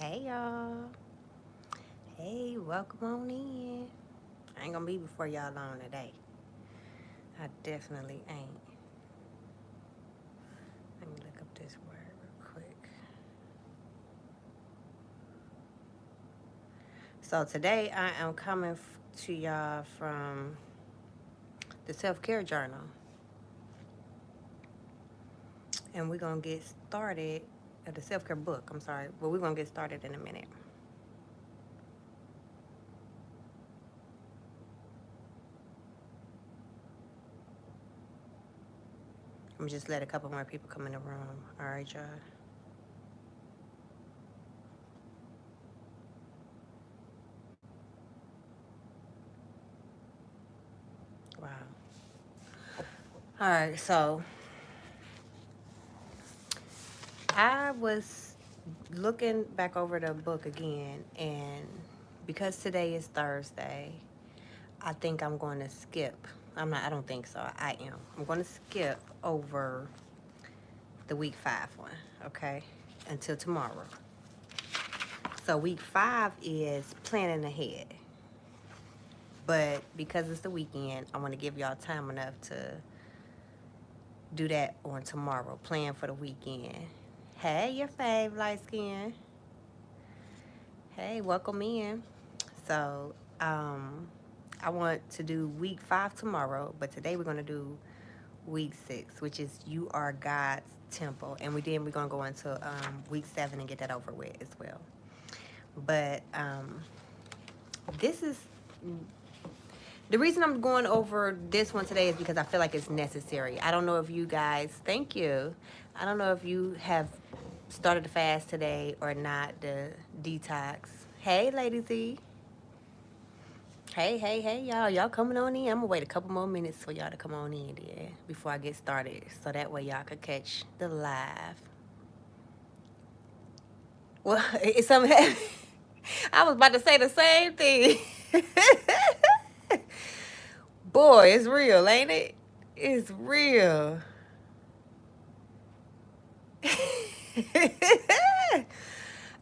Hey y'all. Hey, welcome on in. I ain't gonna be before y'all long today. I definitely ain't. Let me look up this word real quick. So today I am coming to y'all from the self-care journal. And we're gonna get started at the self-care book, I'm sorry. But we're gonna get started in a minute. I'm just let a couple more people come in the room. All right, y'all. Wow. All right, so I was looking back over the book again, and because today is Thursday, I think I'm going to skip. I don't think so. I am. I'm going to skip over the week 5 one, okay, until tomorrow. So week 5 is planning ahead. But because it's the weekend, I want to give y'all time enough to do that on tomorrow. Plan for the weekend. Hey, your fave light skin. Hey, welcome in. So, I want to do week 5 tomorrow, but today we're going to do week 6, which is You Are God's Temple. And we're going to go into week 7 and get that over with as well. But this is the reason I'm going over this one today is because I feel like it's necessary. I don't know if you guys, thank you. I don't know if you have started the fast today or not, the detox. Hey, Lady Z. Hey, y'all. Y'all coming on in? I'm going to wait a couple more minutes for y'all to come on in there before I get started. So that way y'all could catch the live. Well, it's something. I was about to say the same thing. Boy, it's real, ain't it? It's real.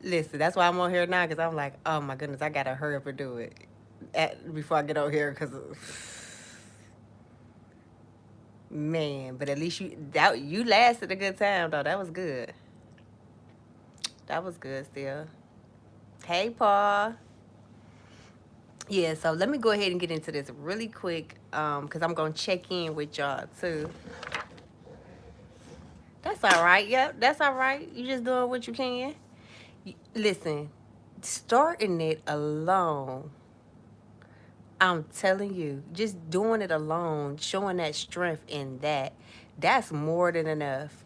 Listen, that's why I'm on here now, because I'm like, oh my goodness, I got to hurry up and do it before I get on here, because man, but at least you lasted a good time though. That was good. That was good still. Hey, Paul. Yeah, so let me go ahead and get into this really quick, because I'm gonna check in with y'all too. That's all right. Yep, that's all right. You just doing what you can. Listen, starting it alone, I'm telling you, just doing it alone, showing that strength in that's more than enough.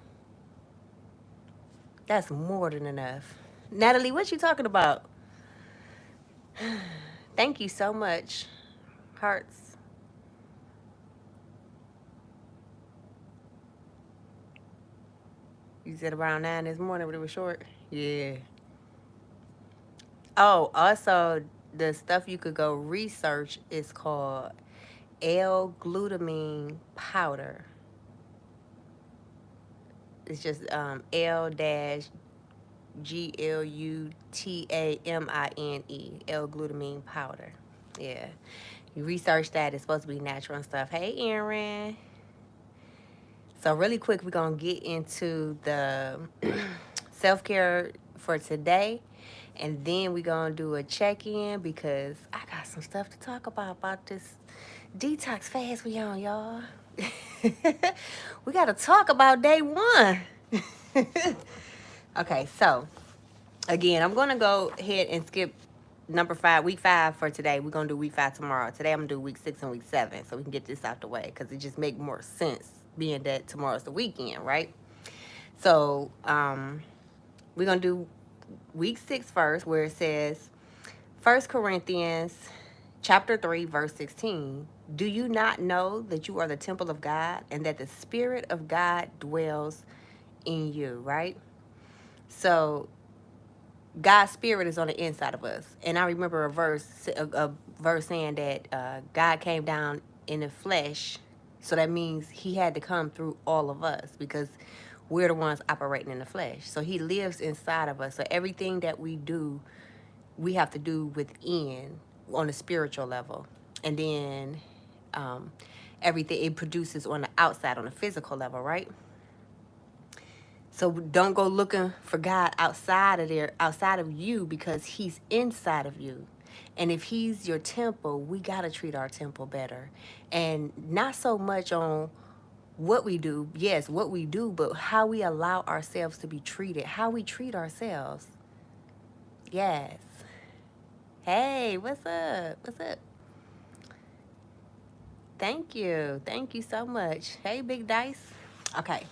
That's more than enough. Natalie, what you talking about? Thank you so much. Hearts. You said around 9 this morning, but it was short. Yeah. Oh, also, the stuff you could go research is called L-glutamine powder. It's just L-glutamine, L-glutamine powder. Yeah. You research that. It's supposed to be natural and stuff. Hey, Aaron. So really quick, we're going to get into the self-care for today. And then we're going to do a check-in because I got some stuff to talk about this detox fast we on, y'all. We got to talk about day 1. Okay, so again, I'm going to go ahead and skip week 5 for today. We're going to do week 5 tomorrow. Today I'm going to do week 6 and week 7 so we can get this out the way because it just makes more sense being that tomorrow's the weekend, right? So we're going to do week 6 first, where it says 1 Corinthians chapter 3, verse 16. Do you not know that you are the temple of God and that the Spirit of God dwells in you, right? So God's spirit is on the inside of us. And I remember a verse saying that God came down in the flesh. So that means he had to come through all of us because We're the ones operating in the flesh. So he lives inside of us. So everything that we do, we have to do within on a spiritual level. And then everything it produces on the outside, on a physical level, right? So don't go looking for God outside of there, outside of you, because he's inside of you. And if he's your temple, we got to treat our temple better. And not so much on what we do, yes, what we do, but how we allow ourselves to be treated, how we treat ourselves. Yes. Hey, what's up? What's up? Thank you. Thank you so much. Hey, Big Dice. Okay.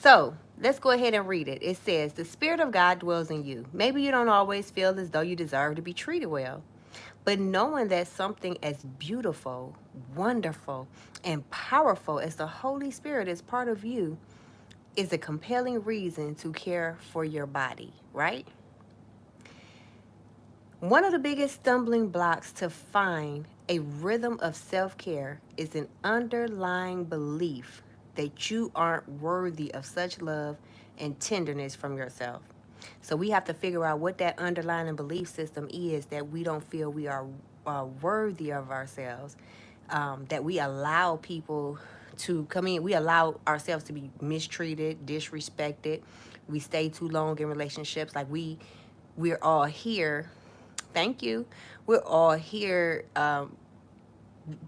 So let's go ahead and read it. It says, the Spirit of God dwells in you. Maybe you don't always feel as though you deserve to be treated well, but knowing that something as beautiful, wonderful, and powerful as the Holy Spirit is part of you is a compelling reason to care for your body, right? One of the biggest stumbling blocks to find a rhythm of self care is an underlying belief that you aren't worthy of such love and tenderness from yourself. So we have to figure out what that underlying belief system is that we don't feel we are worthy of ourselves, that we allow people to come in, we allow ourselves to be mistreated, disrespected, we stay too long in relationships. Like we're all here. Thank you. We're all here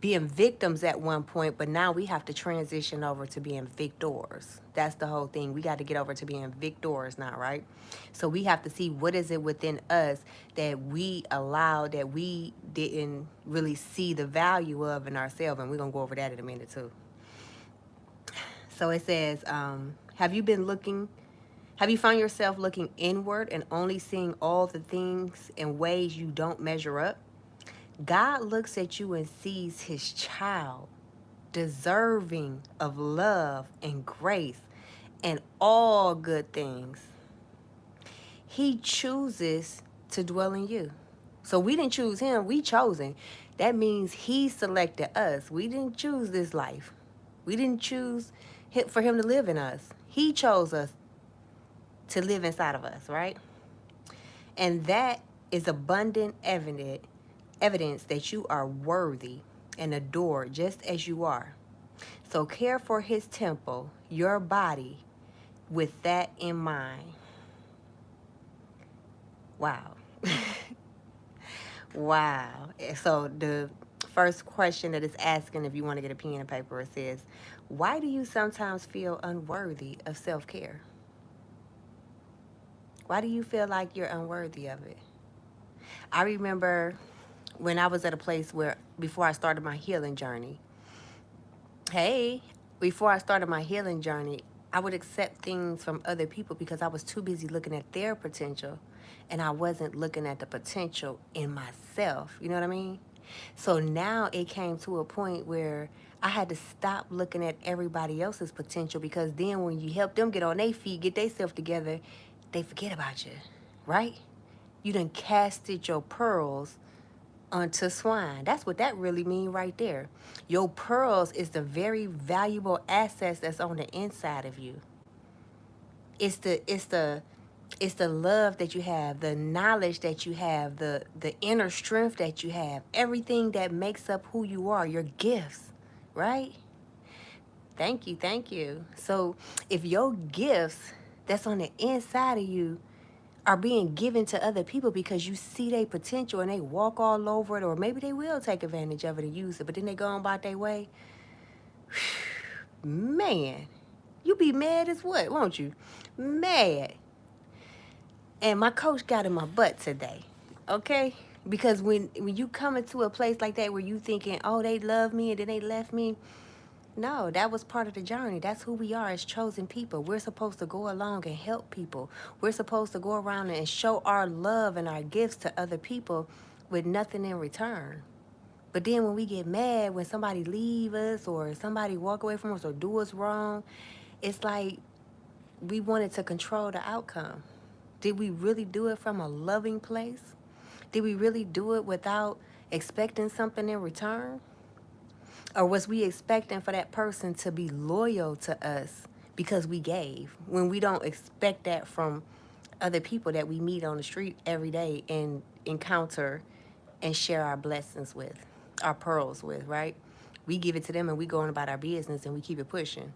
being victims at one point, but now we have to transition over to being victors. That's the whole thing. We got to get over to being victors now, right? So we have to see what is it within us that we allowed, that we didn't really see the value of in ourselves, and we're gonna go over that in a minute too. So it says, have you found yourself looking inward and only seeing all the things in ways you don't measure up? God looks at you and sees his child, deserving of love and grace and all good things. He chooses to dwell in you. So we didn't choose him, we chose him. That means he selected us. We didn't choose this life. We didn't choose for him to live in us. He chose us to live inside of us, right? And that is abundant evidence that you are worthy and adored just as you are. So care for his temple, your body, with that in mind. Wow. Wow. So the first question that it's asking, if you want to get a pen and paper, it says, why do you sometimes feel unworthy of self-care? Why do you feel like you're unworthy of it? I remember when I was at a place where, before I started my healing journey, before I started my healing journey, I would accept things from other people because I was too busy looking at their potential and I wasn't looking at the potential in myself. You know what I mean? So now it came to a point where I had to stop looking at everybody else's potential, because then when you help them get on their feet, get themselves together, they forget about you, right? You done casted your pearls unto swine. That's what that really mean right there. Your pearls is the very valuable assets that's on the inside of you. It's the love that you have, the knowledge that you have, the inner strength that you have, everything that makes up who you are, your gifts, right? Thank you, thank you. So if your gifts that's on the inside of you are being given to other people because you see their potential and they walk all over it, or maybe they will take advantage of it and use it, but then they go on about their way, man, you be mad as what, won't you? Mad. And my coach got in my butt today, okay? Because when you come into a place like that where you thinking, oh, they love me and then they left me, no, that was part of the journey. That's who we are as chosen people. We're supposed to go along and help people. We're supposed to go around and show our love and our gifts to other people with nothing in return. But then when we get mad, when somebody leave us or somebody walk away from us or do us wrong, it's like we wanted to control the outcome. Did we really do it from a loving place? Did we really do it without expecting something in return? Or was we expecting for that person to be loyal to us because we gave, when we don't expect that from other people that we meet on the street every day and encounter and share our blessings with, our pearls with, right? We give it to them and we go on about our business and we keep it pushing.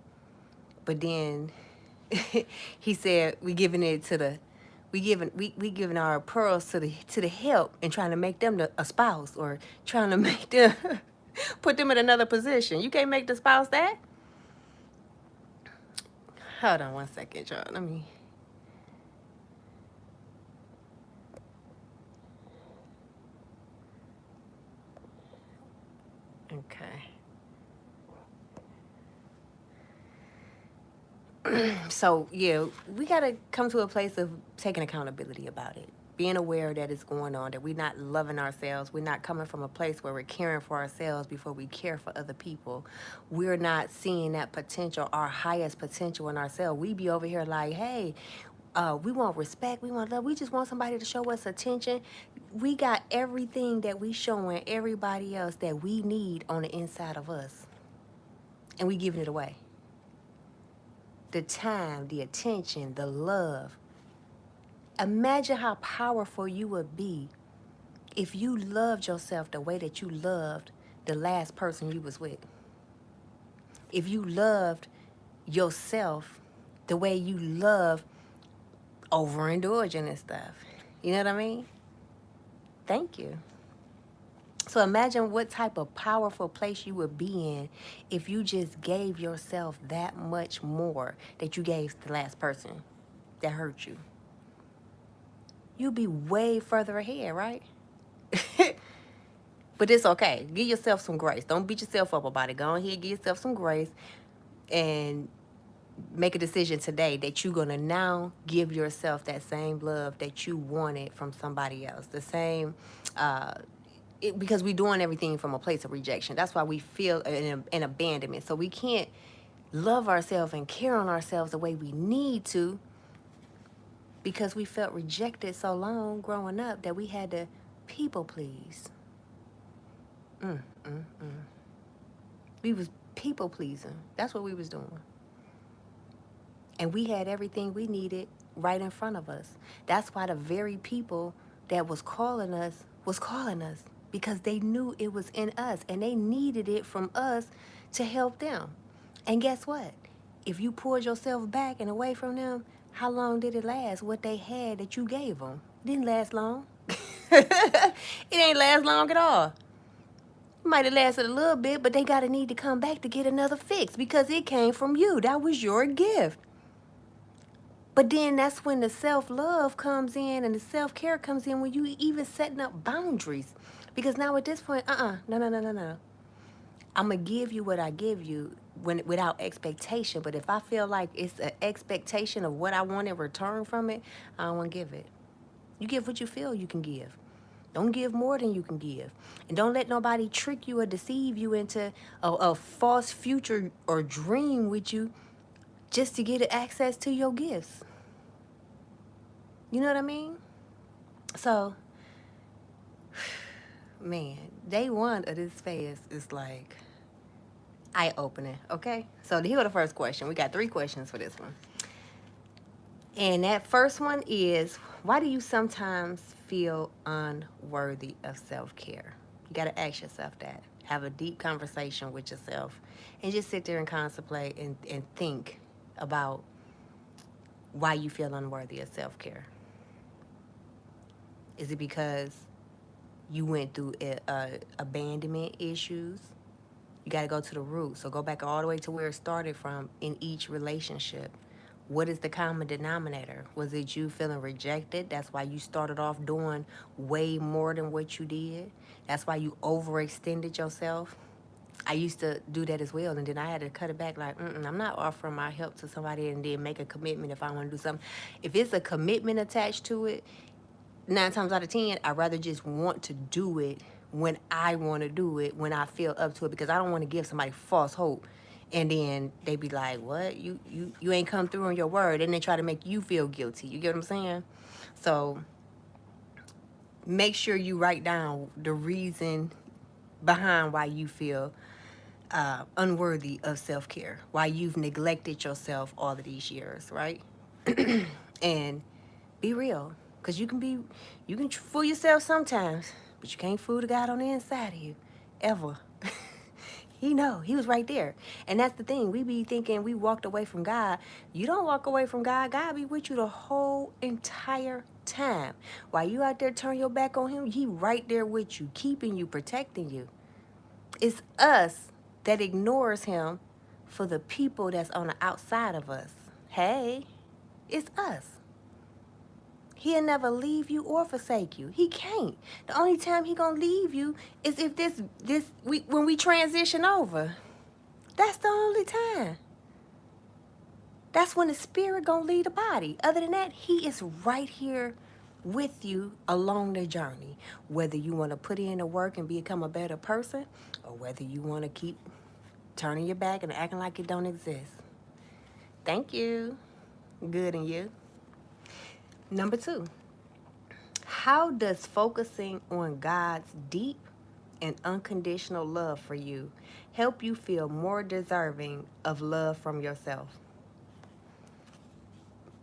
But then he said we giving our pearls to the help and trying to make them a spouse, or trying to make them put them in another position. You can't make the spouse that. Hold on one second, y'all. Let me. Okay. So yeah, we gotta come to a place of taking accountability about it, being aware that it's going on, that we're not loving ourselves, we're not coming from a place where we're caring for ourselves before we care for other people. We're not seeing that potential, our highest potential in ourselves. We be over here like, hey, we want respect, we want love, we just want somebody to show us attention. We got everything that we showing everybody else that we need on the inside of us, and we giving it away. The time, the attention, the love. Imagine how powerful you would be if you loved yourself the way that you loved the last person you was with. If you loved yourself the way you love overindulging and stuff. You know what I mean? Thank you. So imagine what type of powerful place you would be in if you just gave yourself that much more that you gave the last person that hurt you. You'd be way further ahead, right? But it's okay. Give yourself some grace. Don't beat yourself up about it. Go ahead, give yourself some grace, and make a decision today that you're going to now give yourself that same love that you wanted from somebody else. The same, because we're doing everything from a place of rejection. That's why we feel an abandonment. So we can't love ourselves and care on ourselves the way we need to, because we felt rejected so long growing up that we had to people please. We was people pleasing. That's what we was doing. And we had everything we needed right in front of us. That's why the very people that was calling us, because they knew it was in us and they needed it from us to help them. And guess what? If you pulled yourself back and away from them, how long did it last? What they had that you gave them didn't last long. It ain't last long at all. It might have lasted a little bit, but they gotta need to come back to get another fix because it came from you. That was your gift. But then that's when the self-love comes in and the self-care comes in, when you even setting up boundaries. Because now at this point, no. I'm going to give you what I give you without expectation. But if I feel like it's an expectation of what I want in return from it, I don't want to give it. You give what you feel you can give. Don't give more than you can give. And don't let nobody trick you or deceive you into a false future or dream with you just to get access to your gifts. You know what I mean? So, man, day one of this fast is like eye-opening, okay? So here are the first question. We got 3 questions for this one. And that first one is, why do you sometimes feel unworthy of self-care? You got to ask yourself that. Have a deep conversation with yourself and just sit there and contemplate and think about why you feel unworthy of self-care. Is it because you went through abandonment issues? You got to go to the root. So go back all the way to where it started from in each relationship. What is the common denominator? Was it you feeling rejected? That's why you started off doing way more than what you did. That's why you overextended yourself. I used to do that as well, and then I had to cut it back like, I'm not offering my help to somebody and then make a commitment if I want to do something. If it's a commitment attached to it, 9 times out of 10, I'd rather just want to do it when I want to do it, when I feel up to it, because I don't want to give somebody false hope. And then they be like, what? You ain't come through on your word. And they try to make you feel guilty. You get what I'm saying? So make sure you write down the reason behind why you feel unworthy of self-care, why you've neglected yourself all of these years, right? And be real, because you can fool yourself sometimes, but you can't fool the God on the inside of you, ever. He was right there. And that's the thing, we be thinking we walked away from God. You don't walk away from God. God be with you the whole entire time. While you out there turn your back on him, he right there with you, keeping you, protecting you. It's us that ignores him for the people that's on the outside of us. Hey, it's us. He'll never leave you or forsake you. He can't. The only time he gonna leave you is if when we transition over. That's the only time. That's when the spirit gonna lead the body. Other than that, he is right here with you along the journey. Whether you want to put in the work and become a better person, or whether you want to keep turning your back and acting like it don't exist. Thank you. Good in you. Number 2, how does focusing on God's deep and unconditional love for you help you feel more deserving of love from yourself?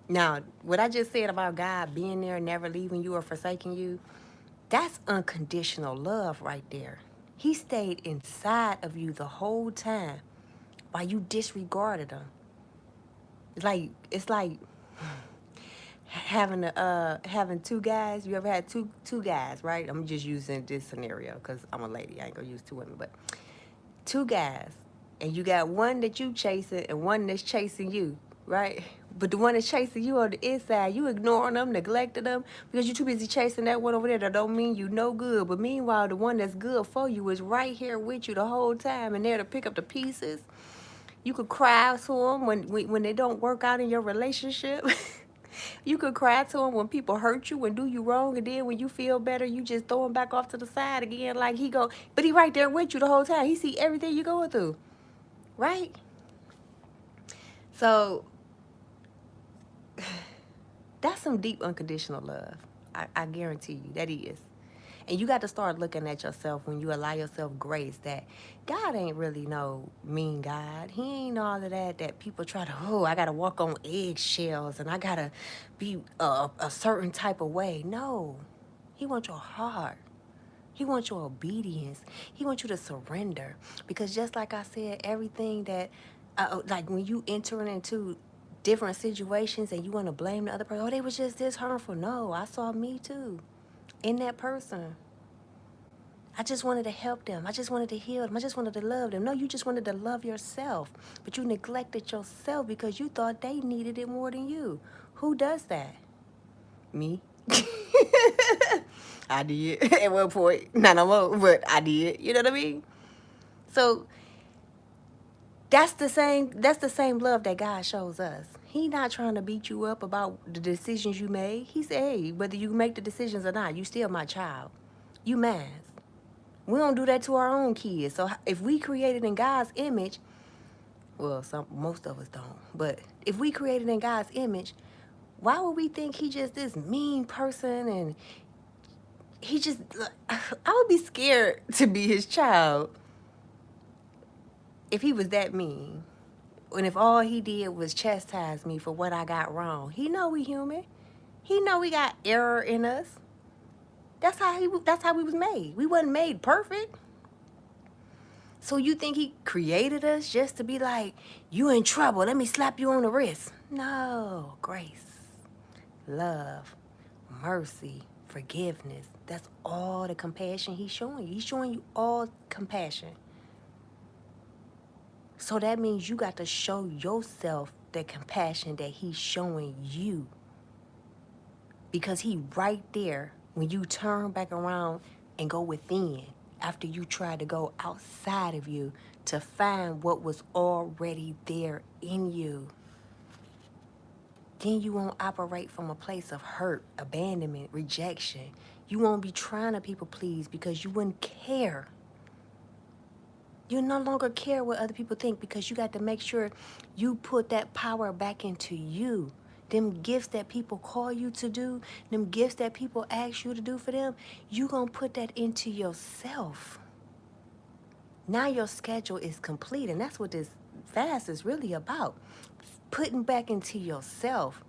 Now, what I just said about God being there, never leaving you or forsaking you, that's unconditional love right there. He stayed inside of you the whole time while you disregarded him. It's like having two guys. You ever had two guys, right? I'm just using this scenario because I'm a lady. I ain't gonna use two women, but two guys, and you got one that you chasing and one that's chasing you, right? But the one that's chasing you on the inside, you ignoring them, neglecting them because you're too busy chasing that one over there that don't mean you no good. But meanwhile, the one that's good for you is right here with you the whole time and there to pick up the pieces. You could cry to them when they don't work out in your relationship. You could cry to them when people hurt you and do you wrong, and then when you feel better, you just throw him back off to the side again like but he right there with you the whole time. He see everything you going through, right? So that's some deep unconditional love. I guarantee you that is. And you got to start looking at yourself when you allow yourself grace that God ain't really no mean God. He ain't all of that people try to, I got to walk on eggshells and I got to be a certain type of way. No, he wants your heart. He wants your obedience. He wants you to surrender. Because just like I said, everything that, like when you entering into different situations and you want to blame the other person, they was just this harmful. No, I saw me too in that person. I just wanted to help them. I just wanted to heal them. I just wanted to love them. No, you just wanted to love yourself. But you neglected yourself because you thought they needed it more than you. Who does that? Me. I did at one point. Not no more, but I did. You know what I mean? So that's the same love that God shows us. He not trying to beat you up about the decisions you made. He said, hey, whether you make the decisions or not, you still my child. You mine. We don't do that to our own kids. So if we created in God's image, well, most of us don't. But if we created in God's image, why would we think he just this mean person and I would be scared to be his child if he was that mean. And if all he did was chastise me for what I got wrong. He know we human. He know we got error in us. That's how we was made. We wasn't made perfect. So you think he created us just to be like, you in trouble, let me slap you on the wrist? No, grace, love, mercy, forgiveness. That's all the compassion he's showing you. He's showing you all compassion. So that means you got to show yourself the compassion that he's showing you. Because he right there when you turn back around and go within after you try to go outside of you to find what was already there in you. Then you won't operate from a place of hurt, abandonment, rejection. You won't be trying to people please because you wouldn't care. You no longer care what other people think because you got to make sure you put that power back into you. Them gifts that people call you to do, them gifts that people ask you to do for them, you gonna put that into yourself. Now your schedule is complete, and that's what this fast is really about. Putting back into yourself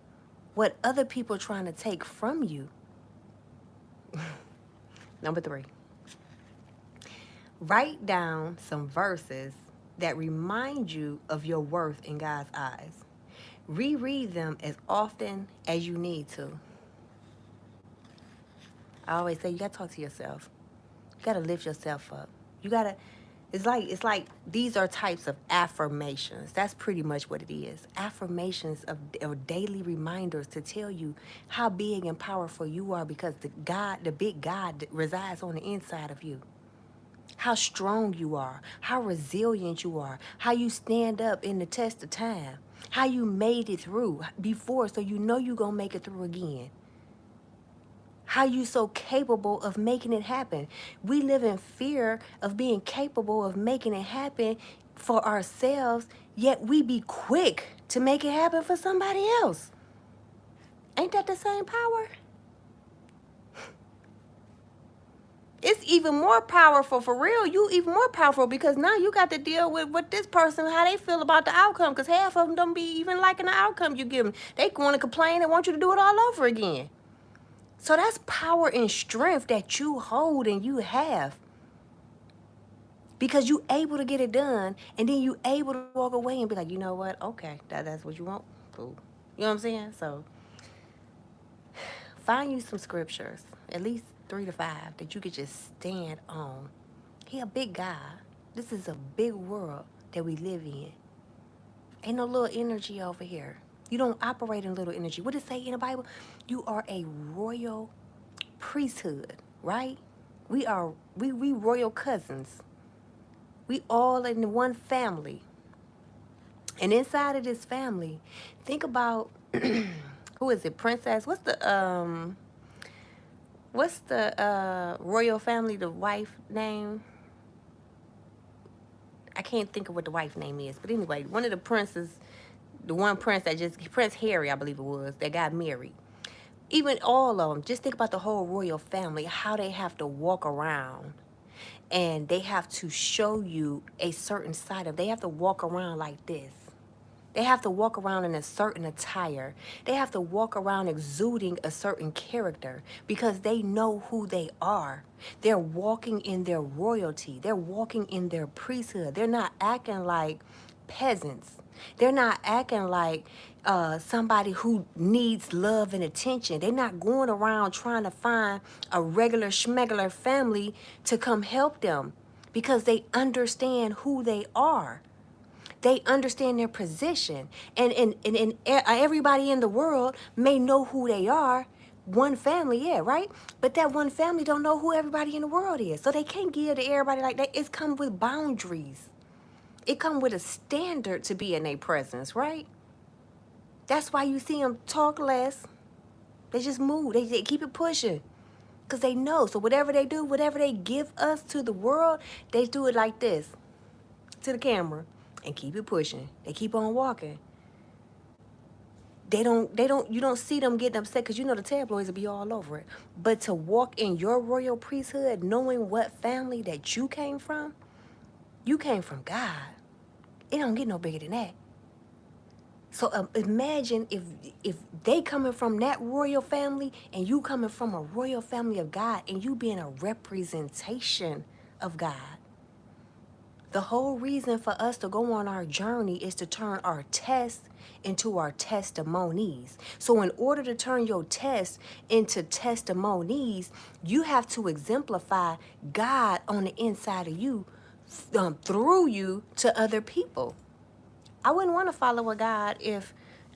what other people are trying to take from you. Number 3, write down some verses that remind you of your worth in God's eyes. Reread them as often as you need to. I always say you gotta talk to yourself. You gotta lift yourself up. You gotta. It's like these are types of affirmations. That's pretty much what it is. Affirmations of daily reminders to tell you how big and powerful you are, because the big God resides on the inside of you. How strong you are, how resilient you are, how you stand up in the test of time, how you made it through before, so you know you're gonna make it through again. How you so capable of making it happen. We live in fear of being capable of making it happen for ourselves, yet we be quick to make it happen for somebody else. Ain't that the same power? It's even more powerful, for real. You even more powerful, because now you got to deal with what this person, how they feel about the outcome, because half of them don't be even liking the outcome you give them. They want to complain and want you to do it all over again. So that's power and strength that you hold and you have, because you able to get it done, and then you able to walk away and be like, you know what? Okay, that's what you want. Cool. You know what I'm saying? So find you some scriptures, at least 3 to 5, that you could just stand on. He a big God. This is a big world that we live in. Ain't no little energy over here. You don't operate in little energy. What does it say in the Bible? You are a royal priesthood, right? We royal cousins. We all in one family. And inside of this family, think about who is it? Princess? What's the royal family, the wife name? I can't think of what the wife name is, but anyway, one of the princes, the one prince Prince Harry, I believe it was, that got married. Even all of them, just think about the whole royal family, how they have to walk around, and they have to show you a certain side of, they have to walk around like this. They have to walk around in a certain attire. They have to walk around exuding a certain character, because they know who they are. They're walking in their royalty. They're walking in their priesthood. They're not acting like peasants. They're not acting like somebody who needs love and attention. They're not going around trying to find a regular schmegular family to come help them, because they understand who they are. They understand their position. And everybody in the world may know who they are. One family, yeah, right? But that one family don't know who everybody in the world is. So they can't give to everybody like that. It's come with boundaries. It come with a standard to be in their presence, right? That's why you see them talk less. They just move. They keep it pushing, because they know. So whatever they do, whatever they give us to the world, they do it like this to the camera and keep it pushing. They keep on walking. You don't see them getting upset, because you know the tabloids will be all over it. But to walk in your royal priesthood, knowing what family that you came from God. It don't get no bigger than that. So imagine if they coming from that royal family, and you coming from a royal family of God, and you being a representation of God. The whole reason for us to go on our journey is to turn our tests into our testimonies. So in order to turn your tests into testimonies, you have to exemplify God on the inside of you, through you, to other people. I wouldn't want to follow a God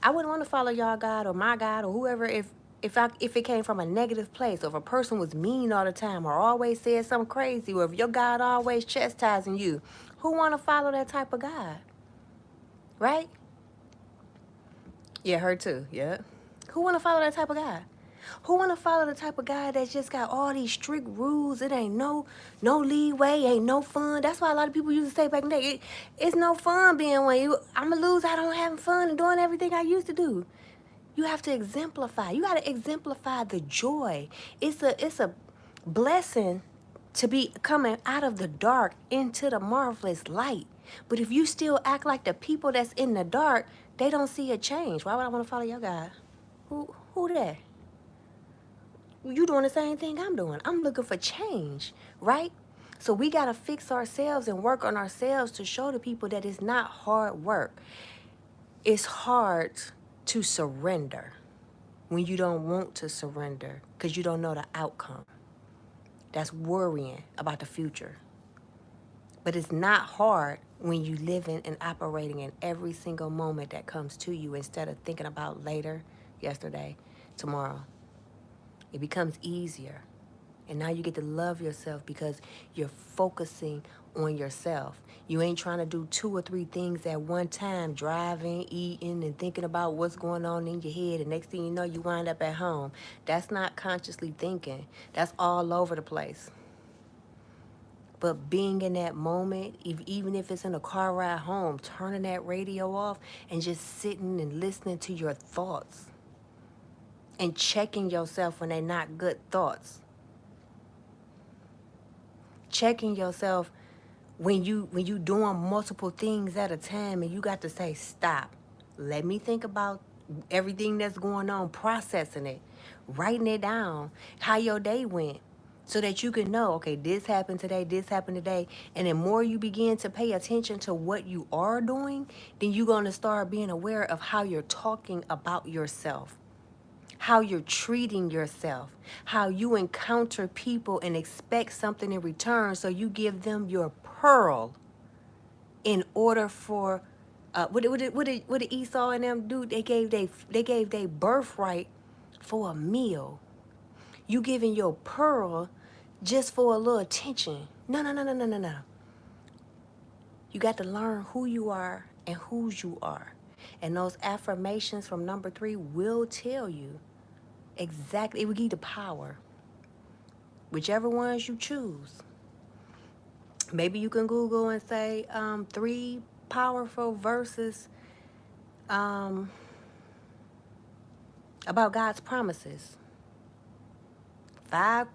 I wouldn't want to follow y'all God or my God or whoever if it came from a negative place, or if a person was mean all the time, or always said something crazy, or if your God always chastising you. Who want to follow that type of God? Right? Yeah, her too. Yeah. Who want to follow that type of God? Who want to follow the type of guy that's just got all these strict rules? It ain't no leeway, ain't no fun. That's why a lot of people used to say back in the day, it's no fun being one. I'm going to lose out on having fun and doing everything I used to do. You have to exemplify. You got to exemplify the joy. It's a blessing to be coming out of the dark into the marvelous light. But if you still act like the people that's in the dark, they don't see a change. Why would I want to follow your God? Who that? You doing the same thing I'm doing. I'm looking for change, right? So we got to fix ourselves and work on ourselves to show the people that it's not hard work. It's hard to surrender when you don't want to surrender because you don't know the outcome. That's worrying about the future. But it's not hard when you living and operating in every single moment that comes to you instead of thinking about later, yesterday, tomorrow. It becomes easier. And now you get to love yourself because you're focusing on yourself. You ain't trying to do 2 or 3 things at one time, driving, eating, and thinking about what's going on in your head. And next thing you know, you wind up at home. That's not consciously thinking. That's all over the place. But being in that moment, even if it's in a car ride home, turning that radio off and just sitting and listening to your thoughts and checking yourself when they're not good thoughts. Checking yourself when you doing multiple things at a time and you got to say, stop. Let me think about everything that's going on, processing it, writing it down, how your day went, so that you can know, okay, this happened today, this happened today. And the more you begin to pay attention to what you are doing, then you're going to start being aware of how you're talking about yourself, how you're treating yourself, how you encounter people and expect something in return, so you give them your pearl in order for what did Esau and them do? They gave their birthright for a meal. You giving your pearl just for a little attention. No. You got to learn who you are and whose you are. And those affirmations from number 3 will tell you exactly, it will give you the power. Whichever ones you choose. Maybe you can Google and say 3 powerful verses about God's promises. Five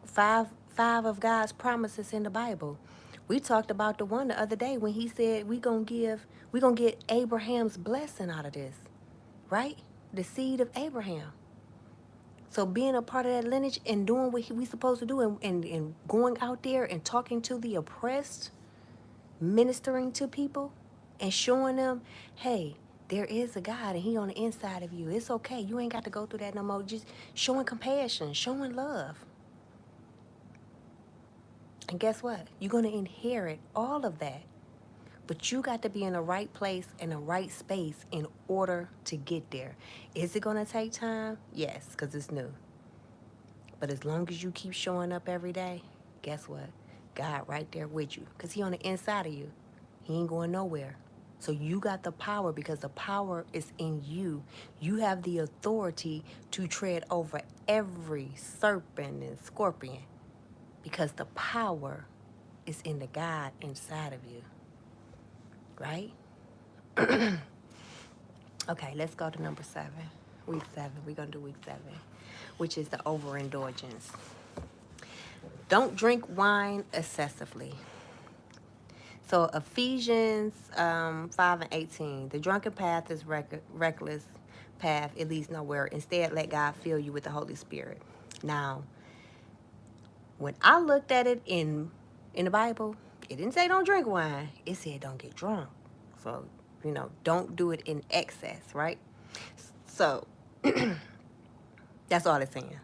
of God's promises in the Bible. We talked about the one the other day when he said we gonna get Abraham's blessing out of this, right? The seed of Abraham. So being a part of that lineage and doing what we supposed to do and going out there and talking to the oppressed, ministering to people and showing them, hey, there is a God and he on the inside of you. It's okay. You ain't got to go through that no more. Just showing compassion, showing love. And guess what? You're going to inherit all of that. But you got to be in the right place and the right space in order to get there. Is it going to take time? Yes, because it's new. But as long as you keep showing up every day, guess what? God right there with you because he on the inside of you. He ain't going nowhere. So you got the power because the power is in you. You have the authority to tread over every serpent and scorpion because the power is in the God inside of you. Right? Okay, let's go to number 7. Week 7. We're going to do week 7, which is the overindulgence. Don't drink wine excessively. So Ephesians 5:18, the drunken path is reckless path, it leads nowhere. Instead, let God fill you with the Holy Spirit. Now, when I looked at it in the Bible, it didn't say don't drink wine. It said don't get drunk. So, don't do it in excess, right? So, that's all it's saying.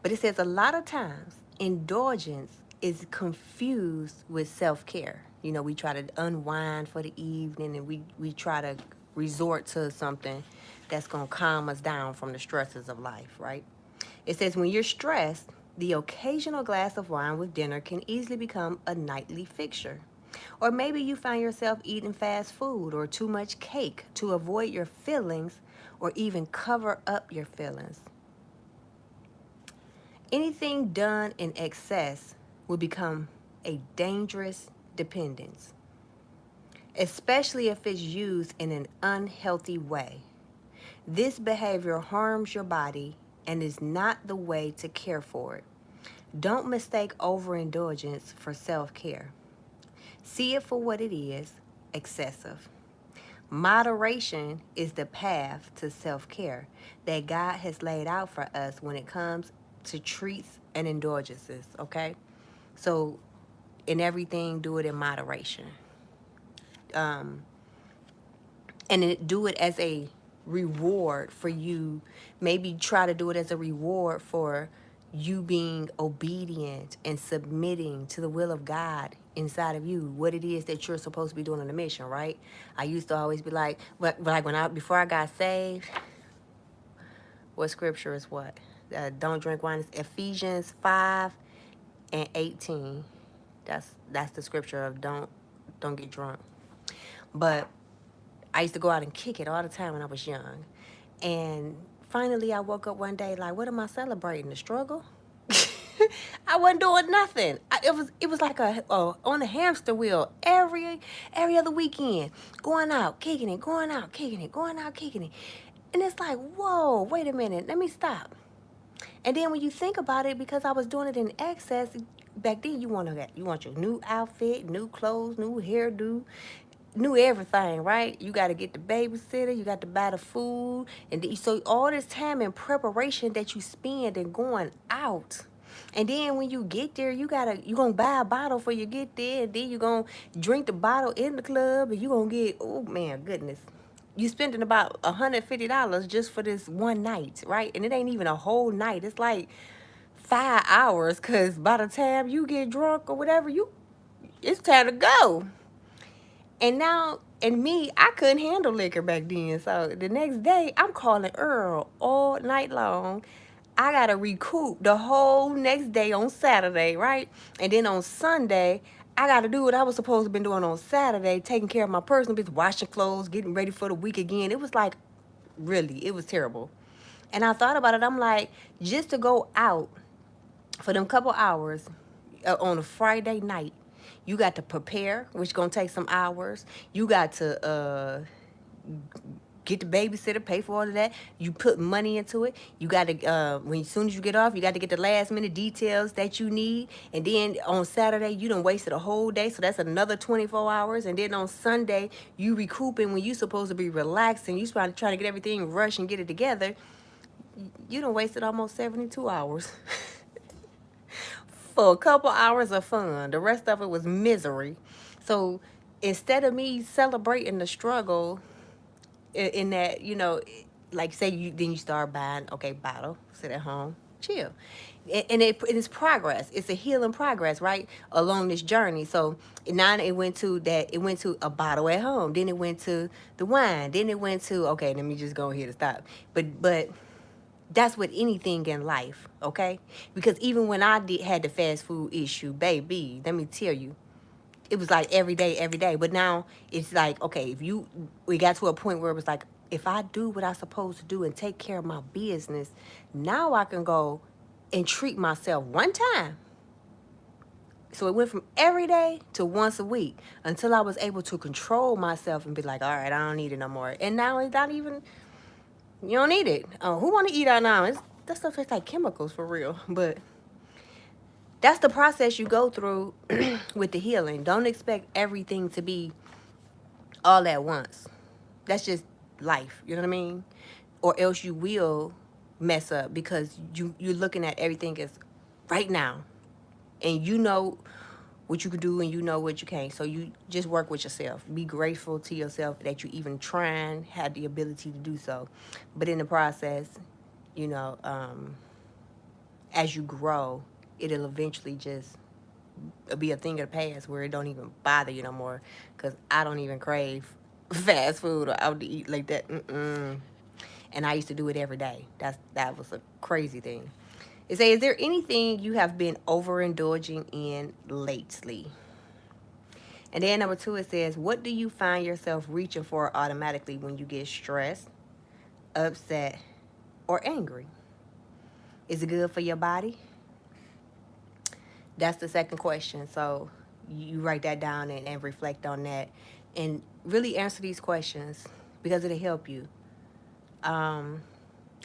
But it says a lot of times, indulgence is confused with self-care. We try to unwind for the evening and we try to resort to something that's going to calm us down from the stresses of life, right? It says when you're stressed, the occasional glass of wine with dinner can easily become a nightly fixture. Or maybe you find yourself eating fast food or too much cake to avoid your feelings or even cover up your feelings. Anything done in excess will become a dangerous dependence, especially if it's used in an unhealthy way. This behavior harms your body and is not the way to care for it. Don't mistake overindulgence for self-care. See it for what it is, excessive. Moderation is the path to self-care that God has laid out for us when it comes to treats and indulgences, okay? So in everything, do it in moderation. Um, do it as a reward for you. Maybe try to do it as a reward for you being obedient and submitting to the will of God inside of you, what it is that you're supposed to be doing on the mission, right? I used to always be like, like when I before I got saved, what scripture is what? Don't drink wine. It's Ephesians 5:18. That's the scripture of don't get drunk. But I used to go out and kick it all the time when I was young. And finally, I woke up one day like, what am I celebrating? The struggle? I wasn't doing nothing. It was like on a hamster wheel every other weekend, going out, kicking it, going out, kicking it, going out, kicking it. And it's like, whoa, wait a minute, let me stop. And then when you think about it, because I was doing it in excess, back then you want your new outfit, new clothes, new hairdo, new everything, right? You got to get the babysitter, you got to buy the food, and so all this time in preparation that you spend and going out. And then when you get there, you gonna buy a bottle for you get there, and then you gonna drink the bottle in the club, and you gonna get, oh man, goodness, you spending about $150 just for this one night, right? And it ain't even a whole night. It's like 5 hours, cause by the time you get drunk or whatever, it's time to go. And now, and me, I couldn't handle liquor back then. So the next day, I'm calling Earl all night long. I got to recoup the whole next day on Saturday, right? And then on Sunday, I got to do what I was supposed to be doing on Saturday, taking care of my personal business, washing clothes, getting ready for the week again. It was like, really, it was terrible. And I thought about it. I'm like, just to go out for them couple hours on a Friday night, you got to prepare, which gonna take some hours. You got to get the babysitter, pay for all of that. You put money into it. You got to when as soon as you get off, you got to get the last minute details that you need. And then on Saturday, you done wasted a whole day, so that's another 24 hours. And then on Sunday, you recouping when you supposed to be relaxing. You trying to get everything rushed and get it together. You done wasted almost 72 hours. For a couple hours of fun. The rest of it was misery. So instead of me celebrating the struggle in that, like say you start buying, okay, bottle, sit at home, chill. And it is progress. It's a healing progress, right? Along this journey. So now it went to a bottle at home. Then it went to the wine. Then it went to, okay, let me just go ahead and stop. But that's with anything in life, okay? Because even when I had the fast food issue, baby, let me tell you, it was like every day, every day. But now it's like, okay, we got to a point where it was like, if I do what I'm supposed to do and take care of my business, now I can go and treat myself one time. So it went from every day to once a week until I was able to control myself and be like, all right, I don't need it no more. And now it's not even, you don't need it. Who want to eat out now? That stuff tastes like chemicals for real. But that's the process you go through with the healing. Don't expect everything to be all at once. That's just life. You know what I mean? Or else you will mess up because you're looking at everything as right now. And you know what you can do and you know what you can't. So you just work with yourself. Be grateful to yourself that you even try and have the ability to do so. But in the process, you know, as you grow, it'll eventually just be a thing of the past where it don't even bother you no more. Because I don't even crave fast food or out to eat like that. And I used to do it every day. That was a crazy thing. It says, is there anything you have been overindulging in lately? And then number 2, it says, what do you find yourself reaching for automatically when you get stressed, upset, or angry? Is it good for your body? That's the second question. So you write that down and reflect on that and really answer these questions because it'll help you.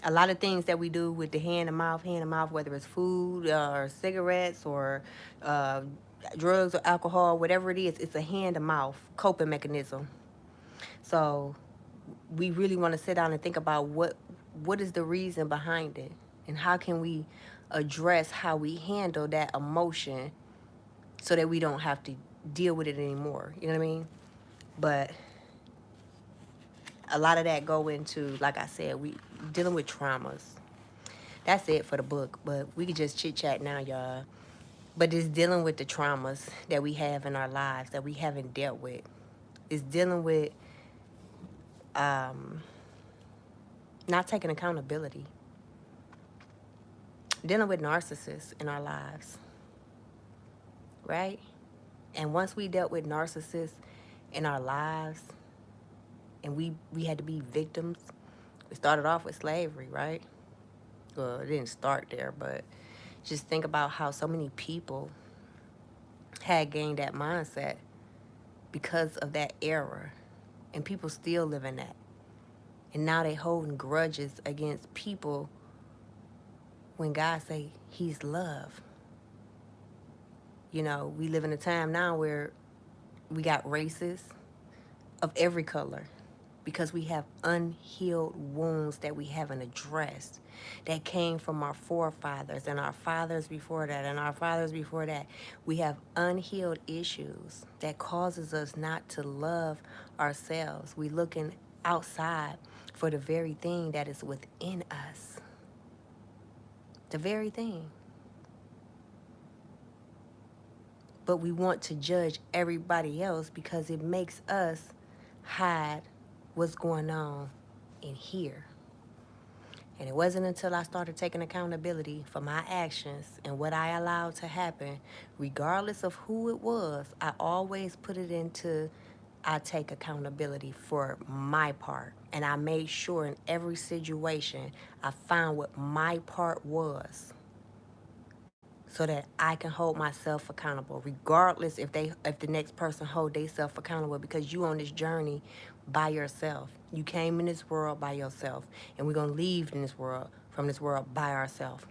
A lot of things that we do with the hand to mouth, whether it's food or cigarettes or uh, drugs or alcohol, whatever it is, it's a hand to mouth coping mechanism. So we really want to sit down and think about what is the reason behind it, and how can we address how we handle that emotion so that we don't have to deal with it anymore. You know what I mean? But a lot of that go into, like I said, we dealing with traumas. That's it for the book, but we could just chit chat now, y'all. But it's dealing with the traumas that we have in our lives that we haven't dealt with. It's dealing with um, not taking accountability, dealing with narcissists in our lives, right? And once we dealt with narcissists in our lives, and we had to be victims, we started off with slavery, right? Well, it didn't start there, but just think about how so many people had gained that mindset because of that era, and people still live in that. And now they holding grudges against people when God say he's love. You know, we live in a time now where we got races of every color because we have unhealed wounds that we haven't addressed, that came from our forefathers and our fathers before that and our fathers before that. We have unhealed issues that causes us not to love ourselves. We looking outside for the very thing that is within us. The very thing. But we want to judge everybody else because it makes us hide what's going on in here. And it wasn't until I started taking accountability for my actions and what I allowed to happen, regardless of who it was, I always put it into, I take accountability for my part. And I made sure in every situation I found what my part was, so that I can hold myself accountable, regardless if the next person hold themselves accountable, because you on this journey by yourself. You came in this world by yourself, and we're gonna leave in this world from this world by ourselves.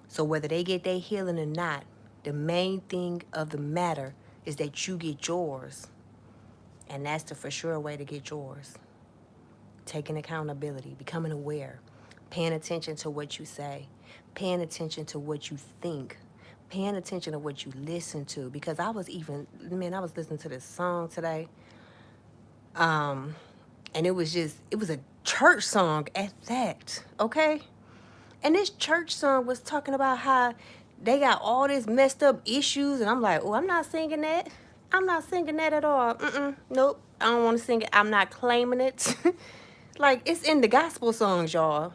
So whether they get their healing or not, the main thing of the matter is that you get yours, and that's the for sure way to get yours. Taking accountability, becoming aware, paying attention to what you say, paying attention to what you think, paying attention to what you listen to. Because I was listening to this song today, and it was a church song at that, okay? And this church song was talking about how they got all this messed up issues, and I'm like, oh, I'm not singing that. I'm not singing that at all. Nope, I don't want to sing it. I'm not claiming it. Like, it's in the gospel songs, y'all.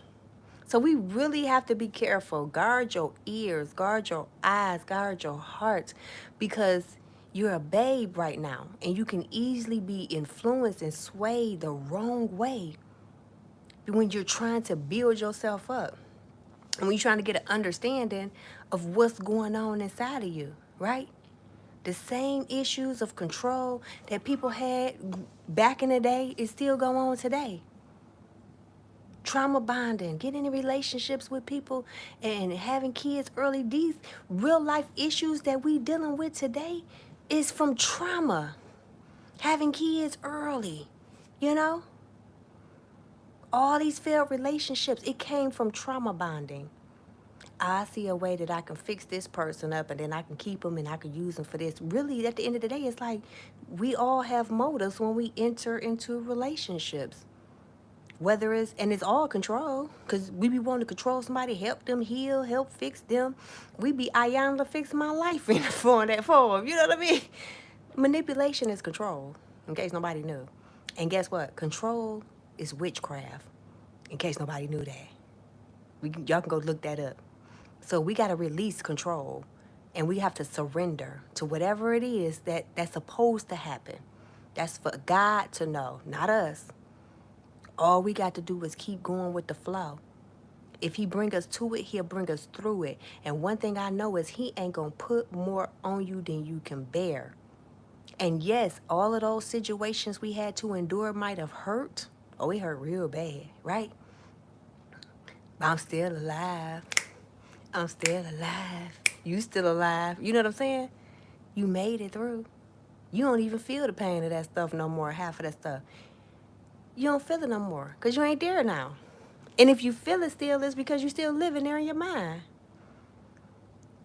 So we really have to be careful. Guard your ears, guard your eyes, guard your heart, because you're a babe right now, and you can easily be influenced and swayed the wrong way when you're trying to build yourself up, and when you're trying to get an understanding of what's going on inside of you, right? The same issues of control that people had back in the day is still going on today. Trauma bonding, getting in relationships with people and having kids early. These real life issues that we dealing with today is from trauma. Having kids early, you know? All these failed relationships, it came from trauma bonding. I see a way that I can fix this person up, and then I can keep them and I can use them for this. Really, at the end of the day, it's like we all have motives when we enter into relationships. Whether it's all control, because we be wanting to control somebody, help them heal, help fix them. We be Ayana to fix my life in that form. You know what I mean? Manipulation is control, in case nobody knew. And guess what? Control is witchcraft, in case nobody knew that. Y'all can go look that up. So we got to release control, and we have to surrender to whatever it is that's supposed to happen. That's for God to know, not us. All we got to do is keep going with the flow. If he bring us to it, he'll bring us through it. And one thing I know is he ain't going to put more on you than you can bear. And yes, all of those situations we had to endure might have hurt. Oh, it hurt real bad, right? I'm still alive. I'm still alive. You still alive. You know what I'm saying? You made it through. You don't even feel the pain of that stuff no more, half of that stuff. You don't feel it no more because you ain't there now. And if you feel it still, it's because you still living there in your mind.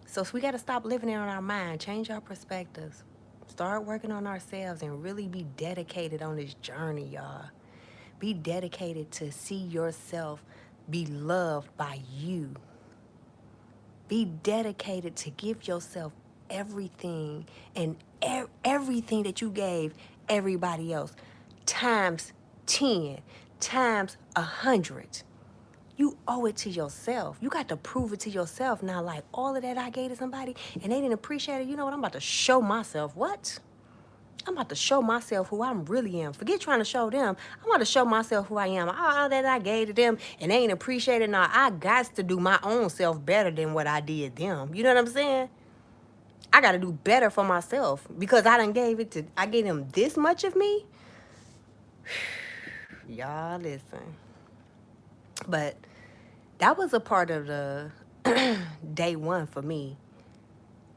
So we got to stop living there in our mind, change our perspectives, start working on ourselves, and really be dedicated on this journey, y'all. Be dedicated to see yourself be loved by you. Be dedicated to give yourself everything and everything that you gave everybody else times 10, times 100. You owe it to yourself. You got to prove it to yourself. Now, like all of that I gave to somebody and they didn't appreciate it, you know what? I'm about to show myself. What? I'm about to show myself who I really am. Forget trying to show them. I'm about to show myself who I am. All that I gave to them and they ain't appreciated. Now, I got to do my own self better than what I did them. You know what I'm saying? I got to do better for myself because I gave them this much of me. Y'all listen. But that was a part of the day one for me,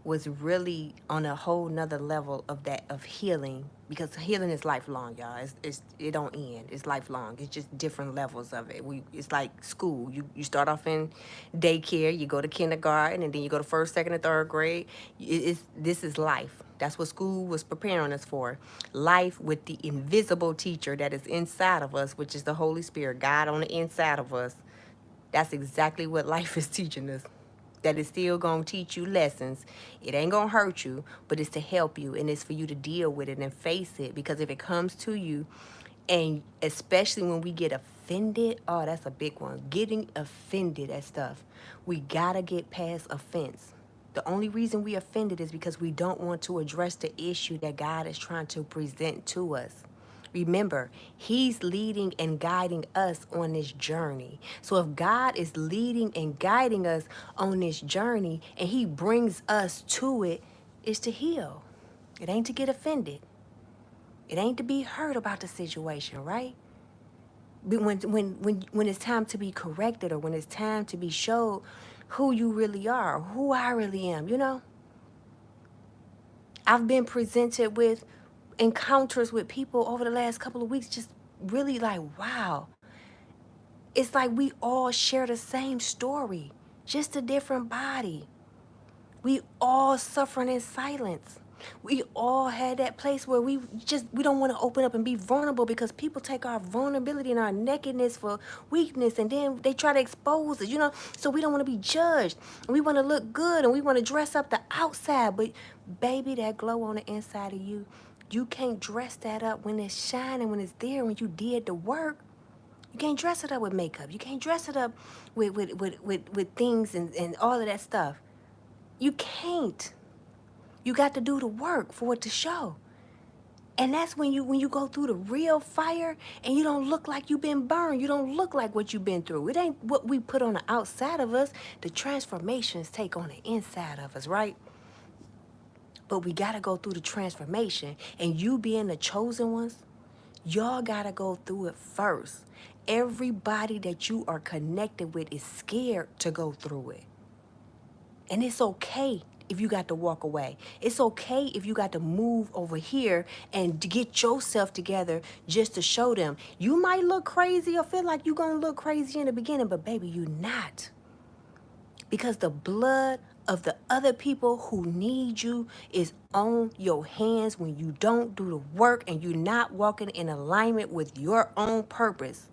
was really on a whole nother level of healing, because healing is lifelong, y'all. It don't end. It's lifelong. It's just different levels of it. It's like school. You start off in daycare, you go to kindergarten, and then you go to first, second, and third grade. This is life. That's what school was preparing us for. Life with the invisible teacher that is inside of us, which is the Holy Spirit, God on the inside of us. That's exactly what life is teaching us. That is still going to teach you lessons. It ain't going to hurt you, but it's to help you, and it's for you to deal with it and face it. Because if it comes to you, and especially when we get offended, oh, that's a big one. Getting offended at stuff. We got to get past offense. The only reason we offended is because we don't want to address the issue that God is trying to present to us. Remember, he's leading and guiding us on this journey. So if God is leading and guiding us on this journey and he brings us to it, it's to heal. It ain't to get offended. It ain't to be hurt about the situation, right? But when it's time to be corrected, or when it's time to be showed who you really are, who I really am, you know? I've been presented with encounters with people over the last couple of weeks, just really like, wow. It's like we all share the same story, just a different body. We all suffering in silence. We all had that place where we don't want to open up and be vulnerable, because people take our vulnerability and our nakedness for weakness, and then they try to expose us, you know? So we don't want to be judged. And we want to look good, and we want to dress up the outside. But baby, that glow on the inside of you, you can't dress that up when it's shining, when it's there, when you did the work. You can't dress it up with makeup. You can't dress it up with things and all of that stuff. You can't. You got to do the work for it to show. And that's when you go through the real fire and you don't look like you've been burned. You don't look like what you've been through. It ain't what we put on the outside of us. The transformations take on the inside of us, right? But we got to go through the transformation. And you being the chosen ones, y'all got to go through it first. Everybody that you are connected with is scared to go through it. And it's okay if you got to walk away. It's okay if you got to move over here and to get yourself together just to show them. You might look crazy or feel like you're going to look crazy in the beginning, but baby, you're not. Because the blood of the other people who need you is on your hands when you don't do the work and you're not walking in alignment with your own purpose.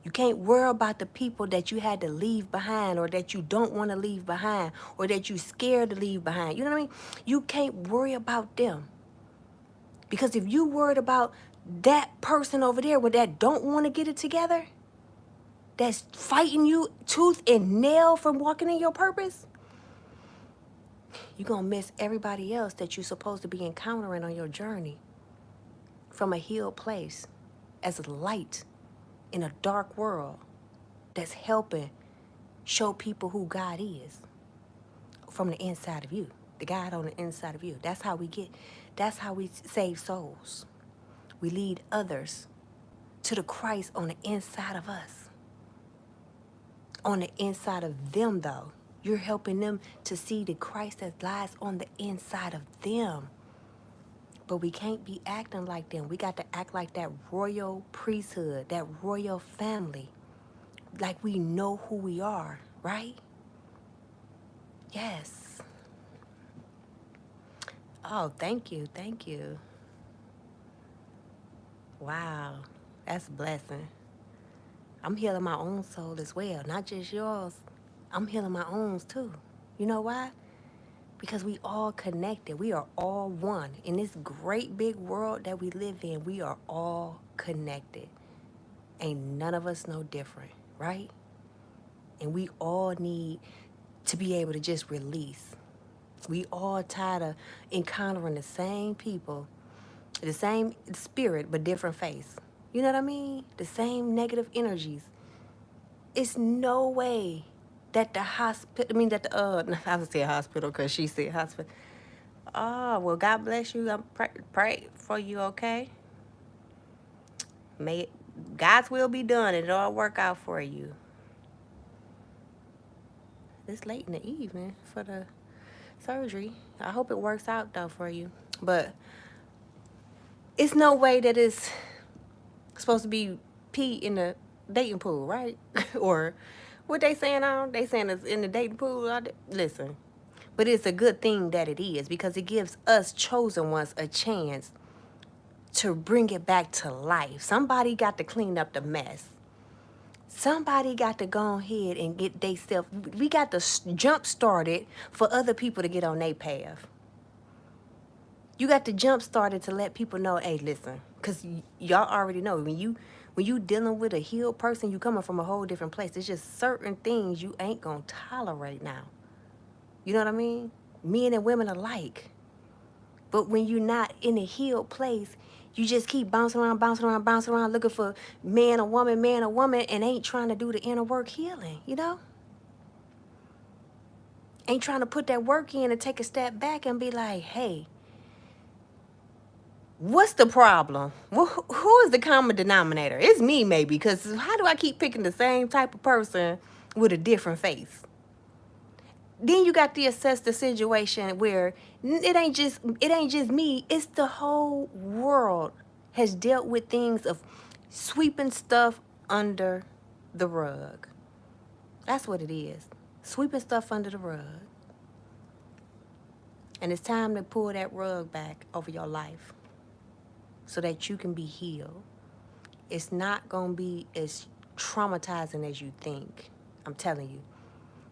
You can't worry about the people that you had to leave behind, or that you don't want to leave behind, or that you're scared to leave behind. You know what I mean? You can't worry about them. Because if you worried about that person over there that don't want to get it together, that's fighting you tooth and nail from walking in your purpose, you're going to miss everybody else that you're supposed to be encountering on your journey from a healed place as a light in a dark world that's helping show people who God is from the inside of you, the God on the inside of you. That's how we save souls. We lead others to the Christ on the inside of us. on the inside of them, though. You're helping them to see the Christ that lies on the inside of them. But we can't be acting like them. We got to act like that royal priesthood, that royal family. Like we know who we are, right? Yes. Oh, thank you. Thank you. Wow. That's a blessing. I'm healing my own soul as well, not just yours. I'm healing my own too. You know why? Because we all connected. We are all one. In this great big world that we live in, we are all connected. Ain't none of us no different, right? And we all need to be able to just release. We all tired of encountering the same people, the same spirit, but different face. You know what I mean? The same negative energies. It's no way that the hospital, I would say hospital because she said hospital. Oh, well, God bless you. I'm pray for you, okay? May God's will be done and it all work out for you. It's late in the evening for the surgery. I hope it works out, though, for you. But it's no way that it's supposed to be pee in the dating pool, right? Or what they saying on? They saying it's in the dating pool. Listen, but it's a good thing that it is because it gives us chosen ones a chance to bring it back to life. Somebody got to clean up the mess. Somebody got to go ahead and get theyself. We got to jump start it for other people to get on their path. You got to jump start it to let people know, hey, listen, because y'all already know when you dealing with a healed person, you coming from a whole different place. It's just certain things you ain't gonna tolerate now. You know what I mean? Men and women alike. But when you're not in a healed place, you just keep bouncing around, looking for man or woman, and ain't trying to do the inner work healing, you know? Ain't trying to put that work in and take a step back and be like, hey, what's the problem? Who is the common denominator? It's me, maybe, because how do I keep picking the same type of person with a different face? Then you got to assess the situation where it ain't just me, it's the whole world has dealt with things of sweeping stuff under the rug. That's what it is. Sweeping stuff under the rug. And it's time to pull that rug back over your life so that you can be healed. It's not going to be as traumatizing as you think. I'm telling you.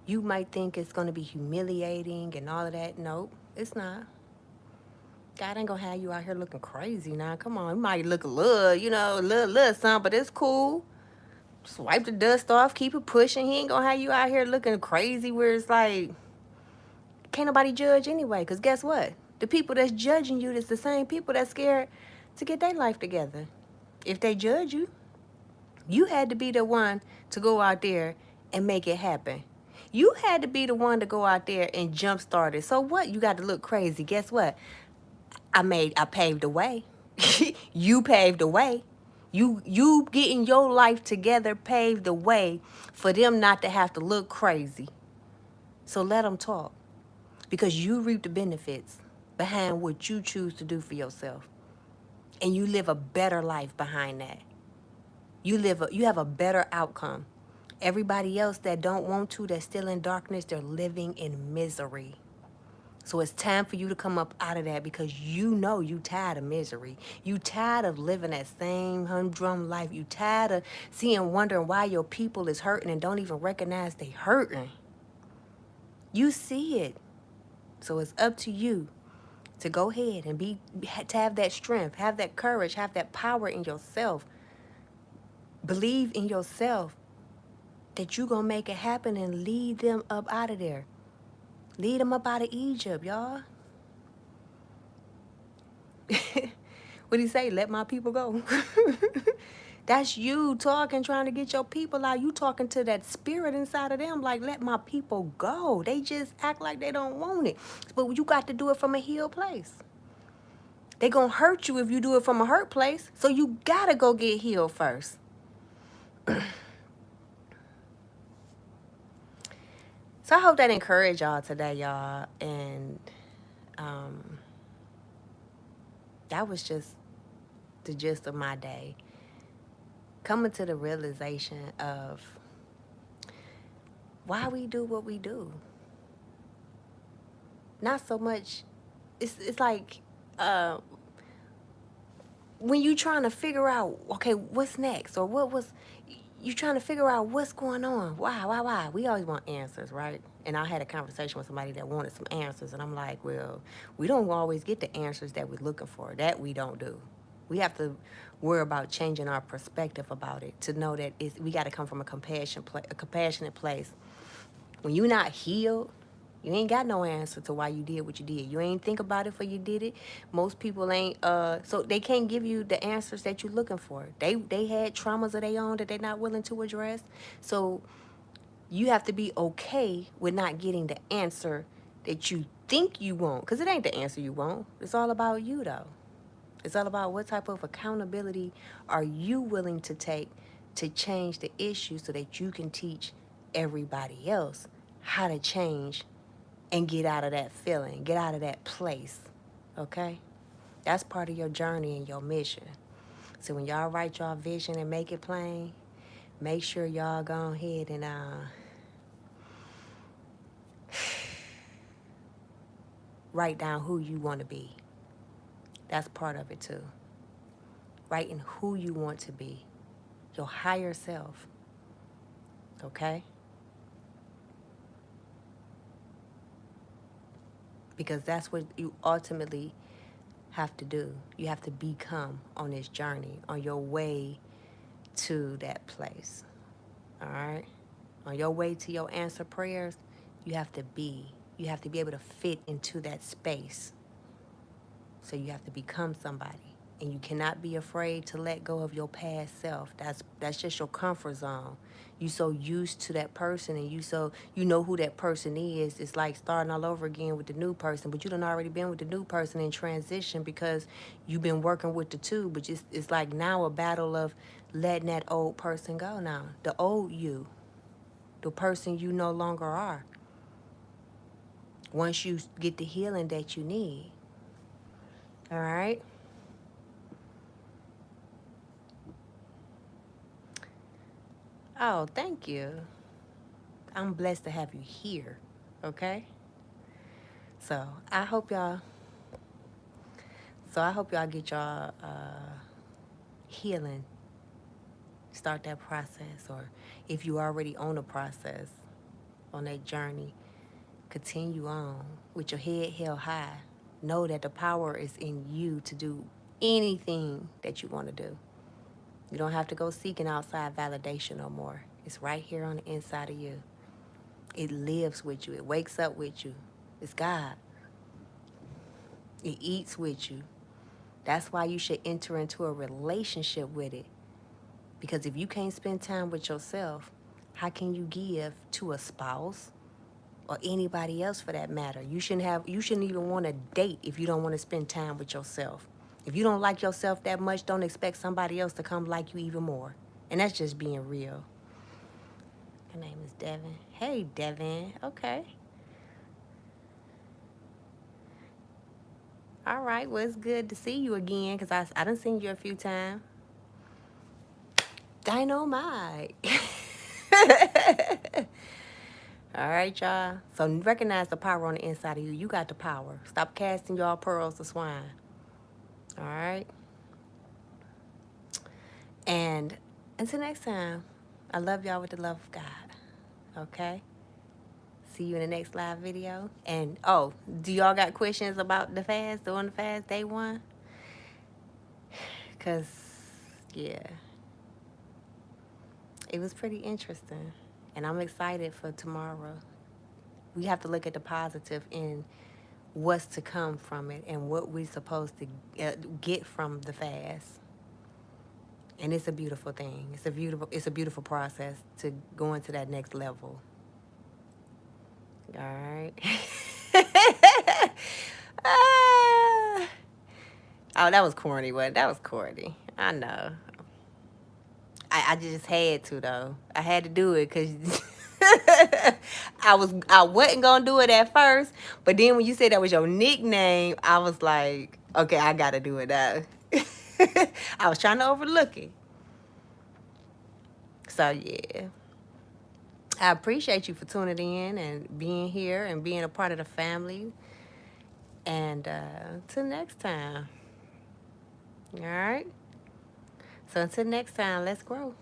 You might think it's going to be humiliating and all of that. Nope, it's not. God ain't going to have you out here looking crazy now. Come on, you might look a little something, but it's cool. Just wipe the dust off, keep it pushing. He ain't going to have you out here looking crazy where it's like, can't nobody judge anyway. Because guess what? The people that's judging you, that's the same people that's scared to get their life together. If they judge you, you had to be the one to go out there and make it happen. You had to be the one to go out there and jumpstart it. So what? You got to look crazy. Guess what? I paved the way. You paved the way. You getting your life together paved the way for them not to have to look crazy. So let them talk. Because you reap the benefits behind what you choose to do for yourself. And you live a better life behind that. You have a better outcome. Everybody else that don't want to, that's still in darkness, they're living in misery. So it's time for you to come up out of that because you know you tired of misery. You tired of living that same humdrum life. You tired of wondering why your people is hurting and don't even recognize they hurting. You see it. So it's up to you to go ahead and to have that strength, have that courage, have that power in yourself. Believe in yourself that you gonna make it happen and lead them up out of there. Lead them up out of Egypt, y'all. What do you say? Let my people go. That's you talking, trying to get your people out. You talking to that spirit inside of them like, let my people go. They just act like they don't want it. But you got to do it from a healed place. They gonna hurt you if you do it from a hurt place. So you gotta go get healed first. So I hope that encouraged y'all today, y'all. And um, that was just the gist of my day. Coming to the realization of why we do what we do. Not so much, it's like uh, when you trying to figure out, okay, what's next? Or what was, you trying to figure out what's going on? Why? We always want answers, right? And I had a conversation with somebody that wanted some answers. And I'm like, well, we don't always get the answers that we're looking for. That we don't do. We have to worry about changing our perspective about it to know that we got to come from a compassionate place. When you're not healed, you ain't got no answer to why you did what you did. You ain't think about it before you did it. Most people ain't so they can't give you the answers that you're looking for. They had traumas of their own that they're not willing to address. So you have to be okay with not getting the answer that you think you want. Because it ain't the answer you want. It's all about you though. It's all about what type of accountability are you willing to take to change the issue so that you can teach everybody else how to change and get out of that feeling, get out of that place, okay? That's part of your journey and your mission. So when y'all write your vision and make it plain, make sure y'all go ahead and write down who you want to be. That's part of it too. Writing who you want to be, your higher self, okay? Because that's what you ultimately have to do. You have to become on this journey, on your way to that place. All right? On your way to your answered prayers, you have to be. You have to be able to fit into that space. So you have to become somebody. And you cannot be afraid to let go of your past self. That's just your comfort zone. You so used to that person and you know who that person is. It's like starting all over again with the new person, but you done already been with the new person in transition because you've been working with the two. But it's like now a battle of letting that old person go now. The old you, the person you no longer are. Once you get the healing that you need. All right? Oh, thank you. I'm blessed to have you here, okay? So I hope y'all get y'all healing. Start that process, or if you already on a process, on that journey, continue on with your head held high. Know that the power is in you to do anything that you want to do. You don't have to go seeking outside validation no more. It's right here on the inside of you. It lives with you. It wakes up with you. It's God. It eats with you. That's why you should enter into a relationship with it. Because if you can't spend time with yourself, how can you give to a spouse or anybody else for that matter? You shouldn't even want to date if you don't want to spend time with yourself. If you don't like yourself that much, don't expect somebody else to come like you even more. And that's just being real. Her name is Devin. Hey, Devin. Okay. All right. Well, it's good to see you again because I done seen you a few times. Dynamite. All right, y'all. So recognize the power on the inside of you. You got the power. Stop casting y'all pearls to swine. All right. And until next time, I love y'all with the love of God. Okay? See you in the next live video. And, oh, do y'all got questions about the fast, doing the fast, day one? Because, yeah, it was pretty interesting. And I'm excited for tomorrow. We have to look at the positive in what's to come from it and what we're supposed to get from the fast. And it's a beautiful thing. It's a beautiful process to go into that next level. All right. Oh, that was corny, wasn't it? That was corny. I know. I just had to though. I had to do it because I wasn't gonna do it at first, but then when you said that was your nickname, I was like, okay, I gotta do it now. I was trying to overlook it. So yeah. I appreciate you for tuning in and being here and being a part of the family. And till next time. All right. So until next time, let's grow.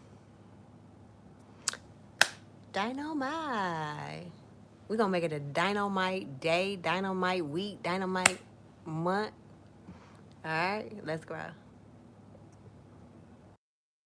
Dynamite. We're going to make it a dynamite day, dynamite week, dynamite month. All right. Let's grow.